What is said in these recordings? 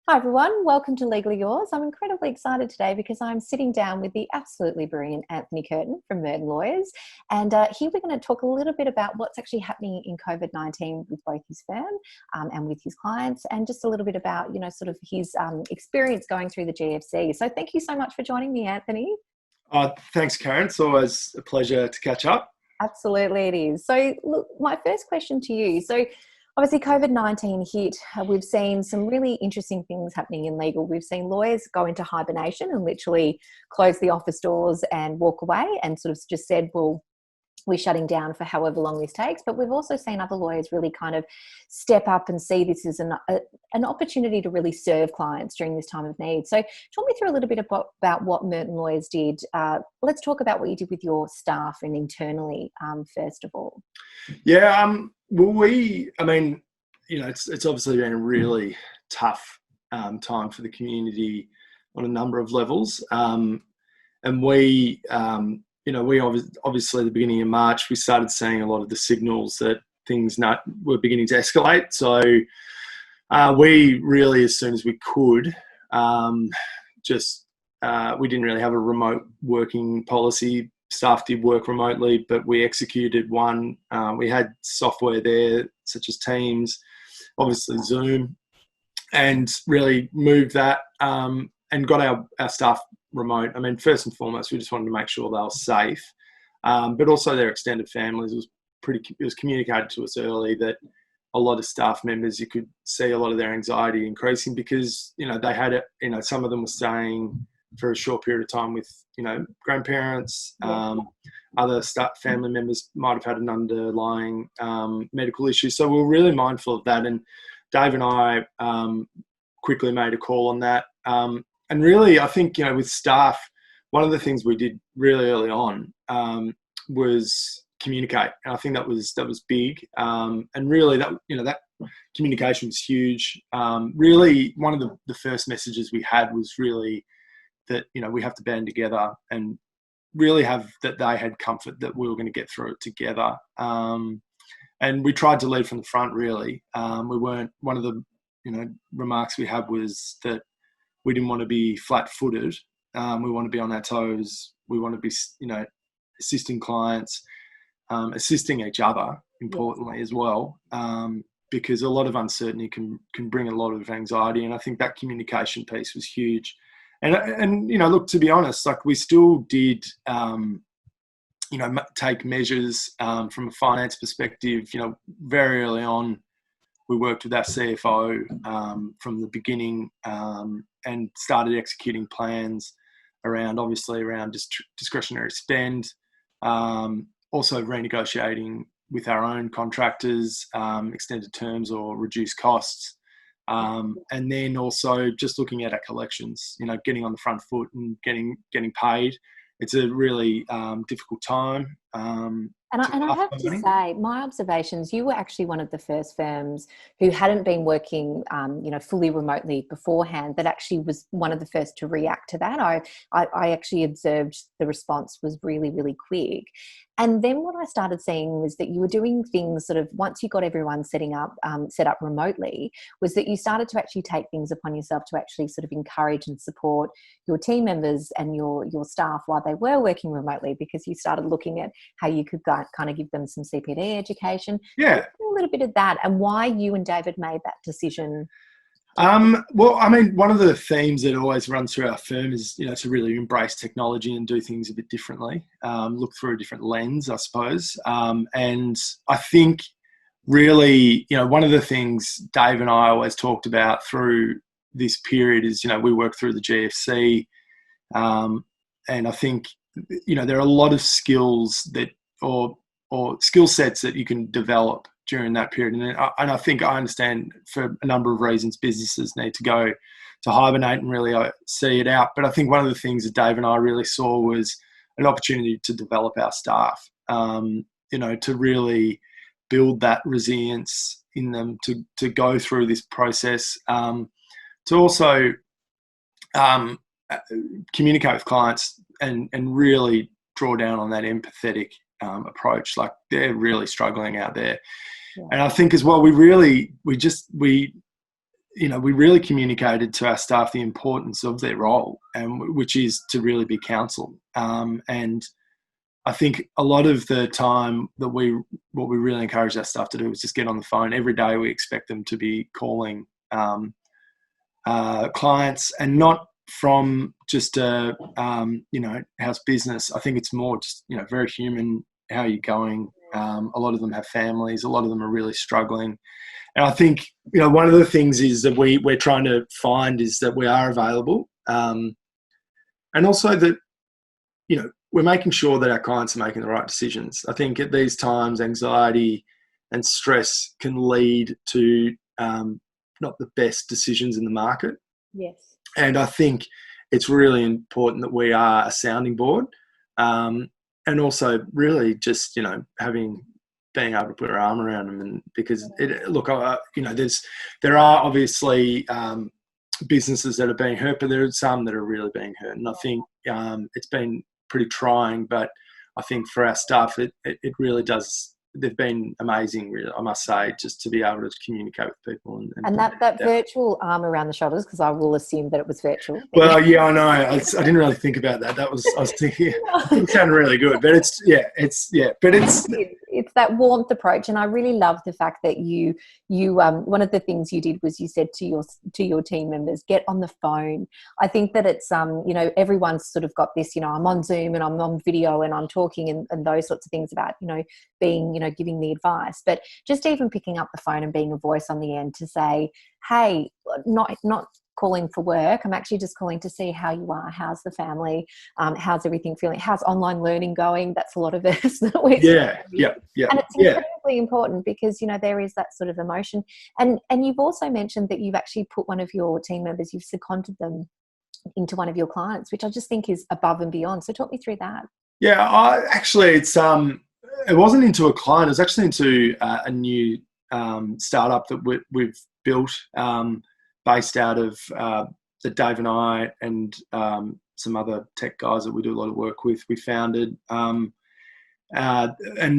Hi everyone, welcome to Legally Yours. I'm incredibly excited today because I'm sitting down with the absolutely brilliant Anthony Curtin from Merton Lawyers. And here we're going to talk a little bit about what's actually happening in COVID-19 with both his firm and with his clients, and just a little bit about, sort of his experience going through the GFC. So thank you so much for joining me, Anthony. Thanks, Karen. It's always a pleasure to catch up. Absolutely it is. So look, my first question to you. So obviously, COVID-19 hit. We've seen some really interesting things happening in legal. We've seen lawyers go into hibernation and literally close the office doors and walk away and sort of just said, well, we're shutting down for however long this takes. But we've also seen other lawyers really kind of step up and see this as an opportunity to really serve clients during this time of need. So talk me through a little bit about what Merton Lawyers did. Let's talk about what you did with your staff and internally, first of all. Yeah, it's obviously been a really tough time for the community on a number of levels. Obviously at the beginning of March, we started seeing a lot of the signals that things were beginning to escalate. So we really, as soon as we could, we didn't really have a remote working policy. Staff did work remotely, but we executed one. We had software there, such as Teams, obviously Zoom, and really moved that and got our staff remote. I mean, first and foremost, we just wanted to make sure they were safe, but also their extended families. It was communicated to us early that a lot of staff members, you could see a lot of their anxiety increasing because, they had it, some of them were staying for a short period of time with, grandparents. Other family members might have had an underlying medical issue. So we were really mindful of that. And Dave and I quickly made a call on that. And really, I think, with staff, one of the things we did really early on was communicate. And I think that was big. And really that communication was huge. Really, one of the first messages we had was really that, we have to band together and really have that they had comfort that we were going to get through it together. And we tried to lead from the front, really. We weren't, one of the, remarks we had was that we didn't want to be flat-footed. We want to be on our toes. We want to be, assisting clients, assisting each other, importantly, as well, because a lot of uncertainty can bring a lot of anxiety. And I think that communication piece was huge. And look, to be honest, like we still did, take measures from a finance perspective. Very early on, we worked with our CFO from the beginning and started executing plans around discretionary spend, also renegotiating with our own contractors, extended terms or reduced costs. And then also just looking at our collections, getting on the front foot and getting paid. It's a really difficult time. And I have to say, my observations, you were actually one of the first firms who hadn't been working, fully remotely beforehand, that actually was one of the first to react to that. I actually observed the response was really, really quick. And then what I started seeing was that you were doing things sort of once you got everyone set up remotely, was that you started to actually take things upon yourself to actually sort of encourage and support your team members and your staff while they were working remotely, because you started looking at how you could kind of give them some CPD education. Yeah. A little bit of that and why you and David made that decision. One of the themes that always runs through our firm is, to really embrace technology and do things a bit differently, look through a different lens, I suppose. And I think really, one of the things Dave and I always talked about through this period is, we worked through the GFC. And I think, there are a lot of skills or skill sets that you can develop during that period. And I think I understand for a number of reasons businesses need to go to hibernate and really see it out. But I think one of the things that Dave and I really saw was an opportunity to develop our staff, to really build that resilience in them to go through this process, to also communicate with clients and really draw down on that empathetic approach. Like they're really struggling out there. Yeah. And I think as well, we really communicated to our staff the importance of their role, and which is to really be counsel. And I think a lot of the time what we really encourage our staff to do is just get on the phone every day. We expect them to be calling clients, and not from just a house business. I think it's more just very human. How are you going? A lot of them have families. A lot of them are really struggling. And I think, one of the things is that we're trying to find is that we are available. And also that, we're making sure that our clients are making the right decisions. I think at these times, anxiety and stress can lead to not the best decisions in the market. Yes. And I think it's really important that we are a sounding board. And also really just, being able to put our arm around them, and because there are obviously businesses that are being hurt, but there are some that are really being hurt. And I think it's been pretty trying, but I think for our staff, it really does. They've been amazing, really, I must say, just to be able to communicate with people. And that virtual arm around the shoulders, because I will assume that it was virtual. Well, yeah, I know. I didn't really think about that. I was thinking, it sounded really good, but it's that warmth approach. And I really love the fact that you one of the things you did was you said to your team members, get on the phone. I think that it's everyone's sort of got this, I'm on Zoom and I'm on video and I'm talking and those sorts of things about being giving the advice, but just even picking up the phone and being a voice on the end to say, hey, not calling for work, I'm actually just calling to see how you are, how's the family, how's everything feeling, how's online learning going. That's a lot of us that we're yeah and it's incredibly important because there is that sort of emotion, and you've also mentioned that you've actually put one of your team members, you've seconded them into one of your clients, which I just think is above and beyond. So talk me through that. It wasn't into a client, it was actually into a new startup that we've built, based out of that Dave and I and some other tech guys that we do a lot of work with, we founded. And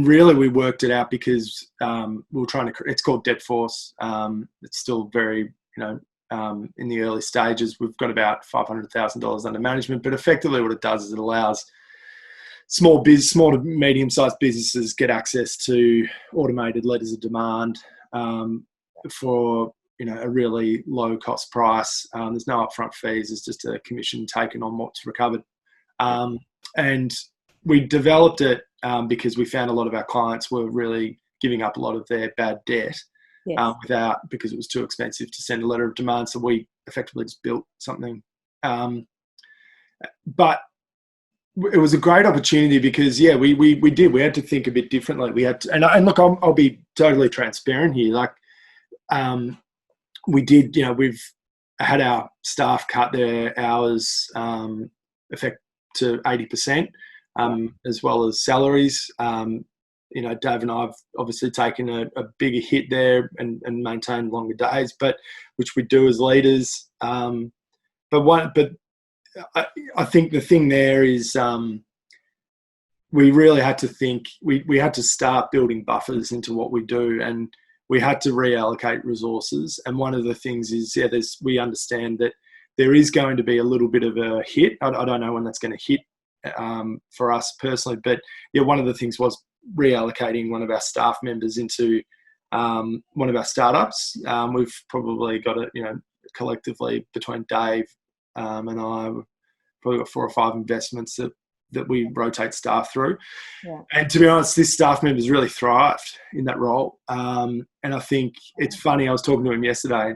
really we worked it out because we were trying to, it's called Debt Force. It's still very, in the early stages. We've got about $500,000 under management, but effectively what it does is it allows small to medium-sized businesses get access to automated letters of demand for a really low-cost price. There's no upfront fees. It's just a commission taken on what's recovered. And we developed it because we found a lot of our clients were really giving up a lot of their bad debt because it was too expensive to send a letter of demand. So we effectively just built something. But it was a great opportunity because we had to think a bit differently. We had to, and look, I'll be totally transparent here. Like, we did, we've had our staff cut their hours effect to 80%, as well as salaries. Dave and I have obviously taken a bigger hit there and maintained longer days, but which we do as leaders. But I think the thing there is we really had to think, we had to start building buffers into what we do, and we had to reallocate resources. And one of the things is, we understand that there is going to be a little bit of a hit. I don't know when that's going to hit for us personally, but one of the things was reallocating one of our staff members into one of our startups. We've probably got it, collectively between Dave and I, we've probably got 4 or 5 investments that we rotate staff through. Yeah. And to be honest, this staff member's really thrived in that role. And I think it's funny, I was talking to him yesterday,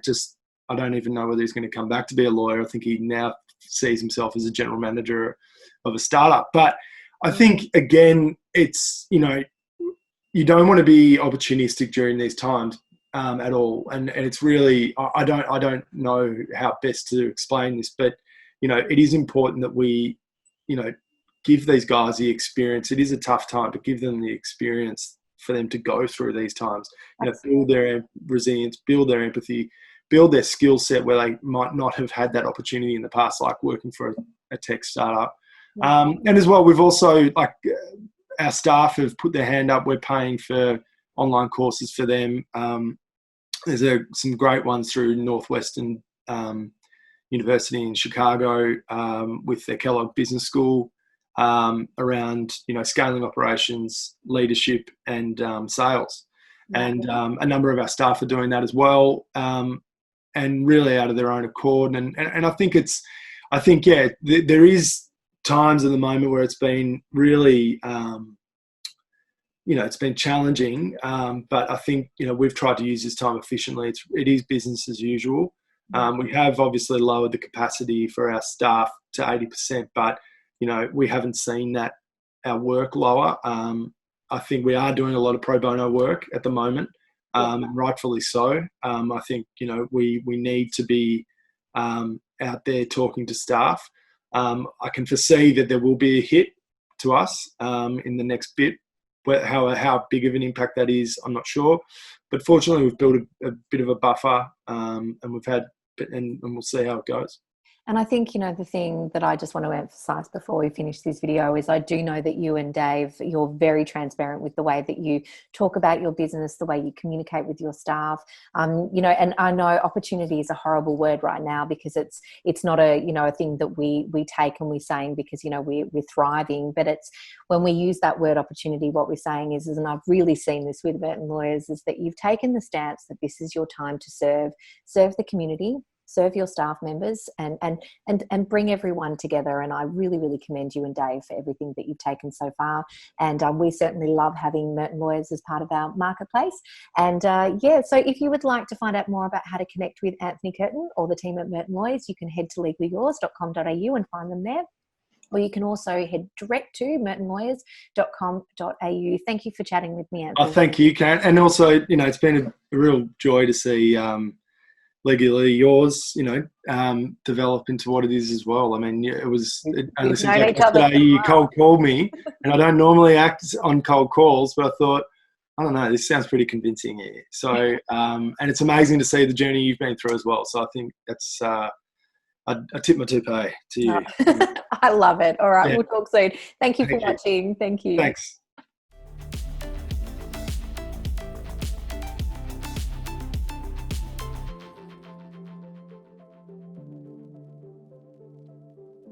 I don't even know whether he's going to come back to be a lawyer. I think he now sees himself as a general manager of a startup. But I think, again, it's, you don't want to be opportunistic during these times at all. And it's really, I don't know how best to explain this, but, it is important that we, give these guys the experience. It is a tough time, but give them the experience for them to go through these times. Build their resilience, build their empathy, build their skill set where they might not have had that opportunity in the past, like working for a tech startup. And as well, we've also, our staff have put their hand up. We're paying for online courses for them There's some great ones through Northwestern University in Chicago with their Kellogg Business School around, scaling operations, leadership, and sales. And a number of our staff are doing that as well, and really out of their own accord. And I think there is times at the moment where it's been really, it's been challenging. But I think, we've tried to use this time efficiently. It is business as usual. We have obviously lowered the capacity for our staff to 80%, but, we haven't seen our work lower. I think we are doing a lot of pro bono work at the moment, rightfully so. I think, we need to be out there talking to staff. I can foresee that there will be a hit to us in the next bit. How big of an impact that is, I'm not sure. But fortunately, we've built a bit of a buffer, and we'll see how it goes. And I think, the thing that I just want to emphasize before we finish this video is I do know that you and Dave, you're very transparent with the way that you talk about your business, the way you communicate with your staff. And I know opportunity is a horrible word right now because it's not a thing that we take and we're saying because, we're thriving. But it's when we use that word opportunity, what we're saying is, and I've really seen this with Merton Lawyers, is that you've taken the stance that this is your time to serve the community, serve your staff members, and bring everyone together. And I really, really commend you and Dave for everything that you've taken so far. And we certainly love having Merton Lawyers as part of our marketplace. And so if you would like to find out more about how to connect with Anthony Curtin or the team at Merton Lawyers, you can head to legallyyours.com.au and find them there. Or you can also head direct to mertonlawyers.com.au. Thank you for chatting with me, Anthony. Oh, thank you, Karen. And also, it's been a real joy to see Legally Yours, develop into what it is as well. I mean, only since yesterday you cold called me, and I don't normally act on cold calls, but I thought, I don't know, this sounds pretty convincing here. So, and it's amazing to see the journey you've been through as well. So I think that's, I tip my toupee to you. I love it. All right, We'll talk soon. Thank you for watching. Thank you. Thanks.